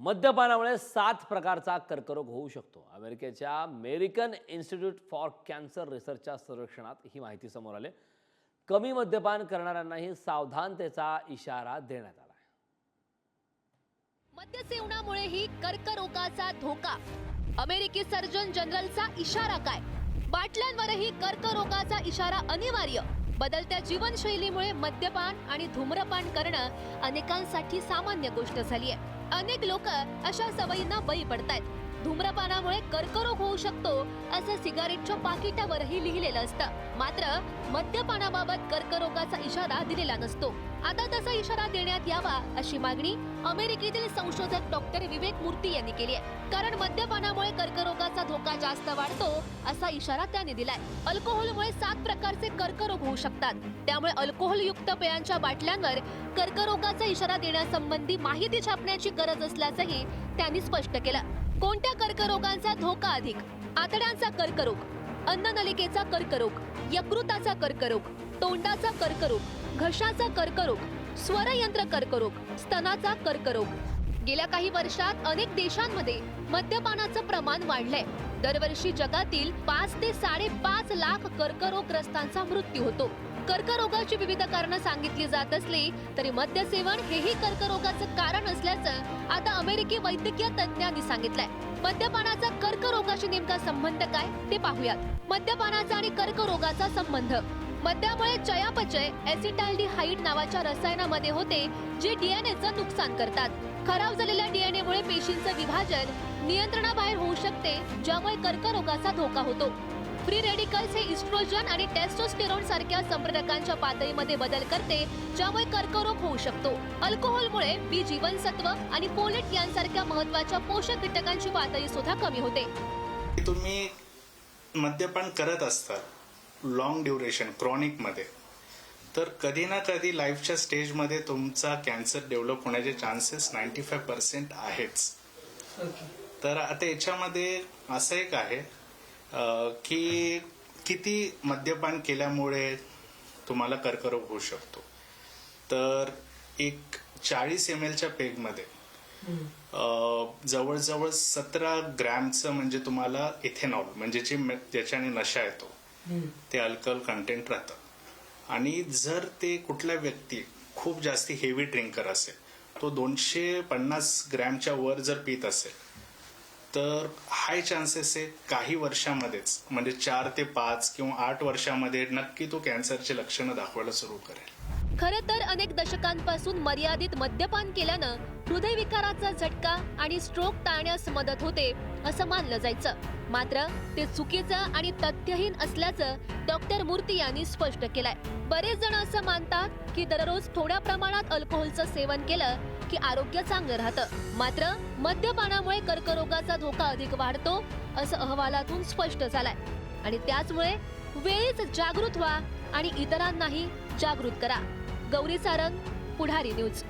मद्यपानामुळे 7 प्रकारचा कर्करोग होऊ शकतो. अमेरिकेच्या अमेरिकन इन्स्टिट्यूट फॉर कॅन्सर रिसर्चच्या सर्वेक्षणात ही माहिती समोर आली. कमी मद्यपान करणाऱ्यांनाही सावधानतेचा इशारा देण्यात आला आहे. मद्य सेवनामुळेही कर्करोगाचा धोका. अमेरिकी सर्जन जनरलचा इशारा काय? बाटल्यांवरही कर्करोगाचा इशारा अनिवार्य. बदलत्या जीवनशैलीमुळे मद्यपान आणि धूम्रपान करणं अनेकांसाठी सामान्य गोष्ट झाली आहे. अनेक लोक अशा सवयींना बळी पडतायत. धूम्रपानामुळे कर्करोग होऊ शकतो असं सिगारेटच्या पाकिटावरही लिहिलेलं असतं. मात्र मद्यपानाबाबत कर्करोगाचा इशारा दिलेला नसतो. आता तसा इशारा देण्यात यावा अशी मागणी अमेरिकेतील संशोधक डॉक्टर विवेक मूर्ती यांनी केली आहे. कारण मद्यपानामुळे कर्करोगाचा धोका जास्त वाढतो असा इशारा त्यांनी दिलाय. अल्कोहोलमुळे 7 प्रकारचे कर्करोग होऊ शकतात. त्यामुळे अल्कोहोलयुक्त पेयांच्या बाटल्यांवर कर्करोगाचा इशारा देण्यासंबंधी माहिती छापण्याची गरज असल्याचंही त्यांनी स्पष्ट केलं. कोणत्या कर्करोगांचा धोका अधिक? आतड्यांचा कर्करोग, अन्ननलिकेचा कर्करोग, यकृताचा कर्करोग, तोंडाचा कर्करोग, घशाचा कर्करोग, स्वरयंत्र कर्करोग, स्तनाचा कर्करोग. गेल्या काही वर्षात अनेक देशांमध्ये मद्यपानाचं प्रमाण वाढलंय. दरवर्षी जगातील 5 ते 5.5 लाख कर्करोगग्रस्तांचा मृत्यू होतो. कर्करोगाची विविध कारणं सांगितली जात असली तरी मद्य सेवन हेही कर्करोगाचं कारण असल्याचं आता अमेरिकी वैद्यकीय तज्ज्ञांनी सांगितलंय. मद्यपानाचा कर्करोगाशी नेमका संबंध काय ते पाहूयात. मद्यपानाचा आणि कर्करोगाचा संबंध. मद्यामुळे चयापचय ऍसिटाल्डिहाइड नावाच्या रसायनामध्ये होते जे डीएनएचं नुकसान करतात. खराब झालेल्या डीएनएमुळे पेशींचं विभाजन नियंत्रणाबाहेर होऊ शकते, ज्यामुळे कर्करोगाचा धोका होतो. फ्री रेडिकल्स हे इस्ट्रोजन आणि टेस्टोस्टेरोन सारख्या संप्रेरकांच्या पातळीमध्ये बदल करते, ज्यामुळे कर्करोग होऊ शकतो. अल्कोहोलमुळे बी जीवनसत्व आणि फोलेट यांसारख्या महत्त्वाच्या पोषक घटकांची पातळी सुद्धा कमी होते. तुम्ही मद्यपान करत असता लॉंग ड्युरेशन क्रॉनिक मध्ये, तर कधी ना कधी लाईफच्या स्टेजमध्ये तुमचा कॅन्सर डेव्हलप होण्याचे चान्सेस 95% आहेच. तर आता याच्यामध्ये असं एक आहे की किती मद्यपान केल्यामुळे तुम्हाला कर्करोग होऊ शकतो. तर एक 40 ml पेगमध्ये जवळजवळ 17 ग्रॅमचं म्हणजे तुम्हाला इथेनॉल म्हणजे ज्याच्याने नशा येतो ते अल्कोहोल कंटेंट राहतं. आणि जर ते कुठला व्यक्ती खूप जास्ती हेवी ड्रिंकर असेल, तो 250 ग्रॅमच्या वर जर पित असेल तर हाय चान्सेस आहे काही वर्षामध्येच म्हणजे 4 ते 5 किंवा 8 वर्षामध्ये नक्की तो कॅन्सरचे लक्षणं दाखवायला सुरू करेल. खरं तर अनेक दशकांपासून मर्यादित मद्यपान केल्यानं हृदयविकाराचा झटका आणि स्ट्रोक टाळण्यास मदत होते असं मानलं जायचं. मात्र ते चुकीचं आणि तथ्यहीन असल्याचं डॉक्टर मूर्ती यांनी स्पष्ट केलंय. बरेच जण असं मानतात की दररोज थोड्या प्रमाणात अल्कोहोलचं सेवन केलं की आरोग्य चांगलं राहतं. मात्र मद्यपानामुळे कर्करोगाचा धोका अधिक वाढतो असं अहवालातून स्पष्ट झालंय. आणि त्याचमुळे वेळीच जागृत व्हा आणि इतरांनाही जागृत करा. गौरी सारंग, पुढारी न्यूज.